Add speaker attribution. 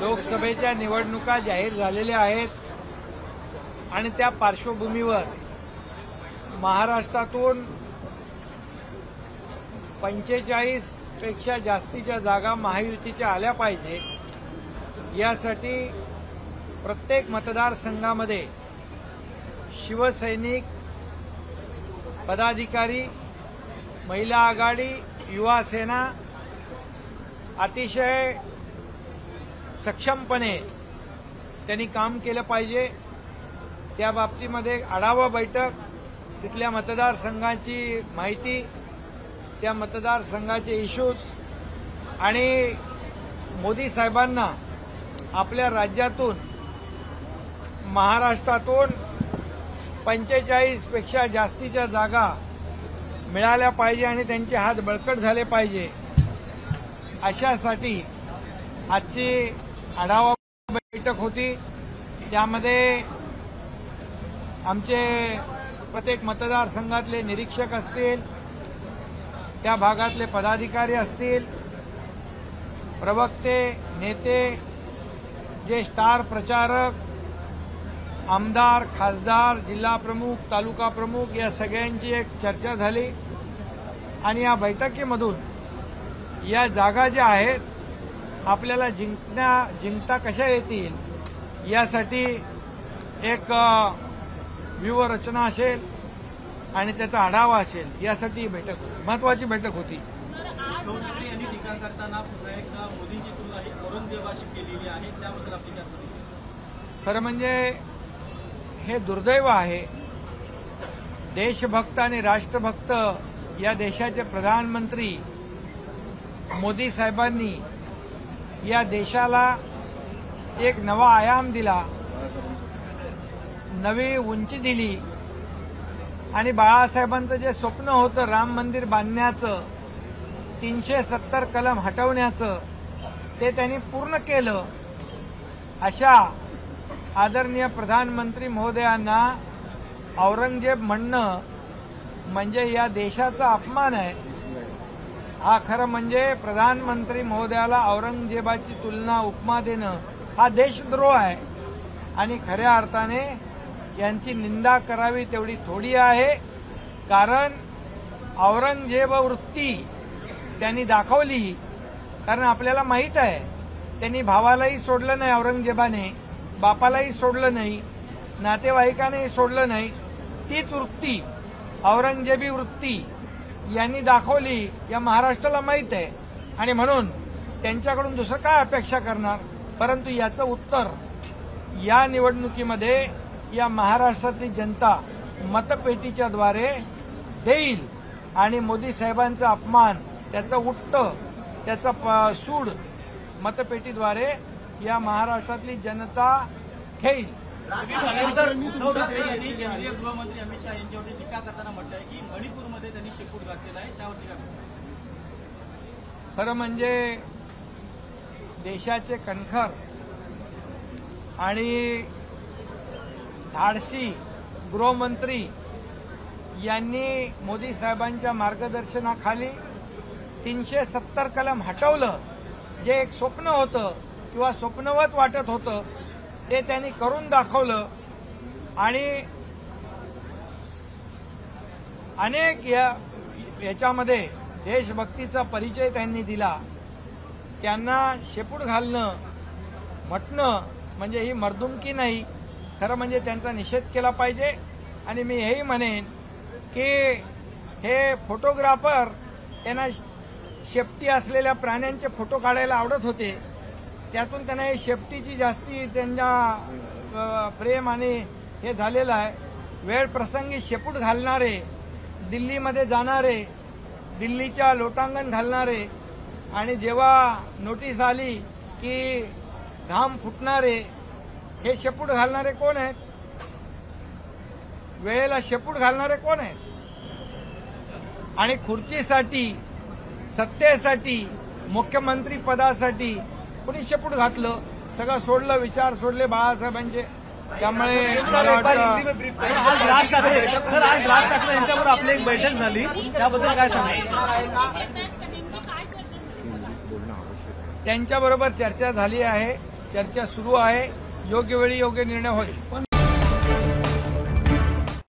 Speaker 1: लोकसभेच्या निवडणुका जाहीर झालेल्या आहेत आणि त्या पार्श्वभूमीवर महाराष्ट्रातून 45 पेक्षा जास्तीच्या जागा महायुतीच्या आल्या पाहिजे यासाठी प्रत्येक मतदारसंघामध्ये शिवसैनिक पदाधिकारी, महिला आघाडी, युवा सेना अतिशय सक्षमपणे त्यांनी काम केलं पाहिजे। त्या बाबतीमध्ये आढावा बैठक, तिथल्या मतदारसंघाची माहिती, त्या मतदारसंघाचे इश्यूज आणि मोदी साहेबांना आपल्या राज्यातून महाराष्ट्रातून 45 पेक्षा जास्तीच्या जागा मिळाल्या पाहिजे आणि त्यांचे हात बळकट झाले पाहिजे अशासाठी आजची आढावा बैठक होती। त्यामध्ये आमचे प्रत्येक मतदारसंघातले निरीक्षक असतील, त्या भागातले पदाधिकारी असतील, प्रवक्ते, नेते, जे स्टार प्रचारक, आमदार, खासदार, जिल्हा प्रमुख, तालुका प्रमुख या सगळ्यांची एक चर्चा झाली आणि या बैठकीमधून या जागा ज्या आहेत आपल्याला जिंकता कशा येतील यासाठी एक व्यूहरचना असेल आणि त्याचा आढावा असेल यासाठी ही बैठक महत्वाची बैठक होती।
Speaker 2: उद्धव ठाकरे यांनी टीका करताना पुन्हा एकदा मोदींची तुलना ही औरंगजेबाशी केलेली आहे, त्याबद्दल आपली काय प्रतिक्रिया?
Speaker 1: खरं म्हणजे हे दुर्दैव आहे। देशभक्त आणि राष्ट्रभक्त या देशाचे प्रधानमंत्री मोदी साहेबांनी या देशाला एक नवा आयाम दिला, नवी उंची दिली आणि बाळासाहेबांचं जे स्वप्न होतं राम मंदिर बांधण्याचं, 370 कलम हटवण्याचं, ते त्यांनी पूर्ण केलं। अशा आदरणीय प्रधानमंत्री महोदयांना औरंगजेब म्हणणं म्हणजे या देशाचा अपमान आहे। हा खरं म्हणजे प्रधानमंत्री महोदयाला औरंगजेबाची तुलना, उपमा देणं हा देशद्रोह आहे आणि खऱ्या अर्थाने यांची निंदा करावी तेवढी थोडी आहे। कारण औरंगजेब वृत्ती त्यांनी दाखवली, कारण आपल्याला माहित आहे त्यांनी भावालाही सोडलं नाही, औरंगजेबाने बापालाही सोडलं नाही, नातेवाईकांनाही सोडलं नाही। तीच वृत्ती, औरंगजेबी वृत्ती यांनी दाखवली या महाराष्ट्राला माहित आहे आणि म्हणून त्यांच्याकडून दुसरं काय अपेक्षा करणार। परंतु याचं उत्तर या निवडणुकीमध्ये या महाराष्ट्रातली जनता मतपेटीच्या द्वारे देईल आणि मोदी साहेबांचा अपमान, त्याचं उट्ट, त्याचा सूड मतपेटीद्वारे या महाराष्ट्रातली जनता घेईल।
Speaker 2: उद्धव ठाकरे यांनी केंद्रीय गृहमंत्री अमित शहा यांच्यावरती टीका करताना म्हटलंय की मणिपूरमध्ये त्यांनी शेपूट घातलेला आहे, त्यावरती काय?
Speaker 1: खरं म्हणजे देशाचे कणखर आणि धाडसी गृहमंत्री यांनी मोदी साहेबांच्या मार्गदर्शनाखाली 370 कलम हटवलं। जे एक स्वप्न होतं किंवा स्वप्नवत वाटत होतं ते त्यांनी करून दाखवलं आणि अनेक याच्यामध्ये देशभक्तीचा परिचय त्यांनी दिला। त्यांना शेपूट घालणं म्हटणं म्हणजे ही मर्दुमकी नाही, खरं म्हणजे त्यांचा निषेध केला पाहिजे। आणि मी हेही म्हणेन की हे फोटोग्राफर त्यांना शेपटी असलेल्या प्राण्यांचे फोटो काढायला आवडत होते, त्यातून त्यांना हे शेपटीची जास्ती त्यांच्या प्रेम आणि हे झालेलं आहे। वेळ प्रसंगी शेपूट घालणारे, दिल्लीमध्ये जाणारे, दिल्लीच्या लोटांगण घालणारे आणि जेव्हा नोटीस आली की घाम फुटणारे, हे शेपूट घालणारे कोण आहेत? वेळेला शेपूट घालणारे कोण आहेत? आणि खुर्चीसाठी, सत्तेसाठी, मुख्यमंत्री पदासाठी कोणी शेपूट घातलं? सगळं सोडलं, विचार सोडले बाळासाहेबांचे। त्यामुळे
Speaker 2: आज राज ठाकरे यांच्याबरोबर आपली एक बैठक झाली, त्याबद्दल काय सांगाल?
Speaker 1: त्यांच्याबरोबर चर्चा झाली आहे। चर्चा सुरू आहे. योग्य वेळी योग्य निर्णय होईल.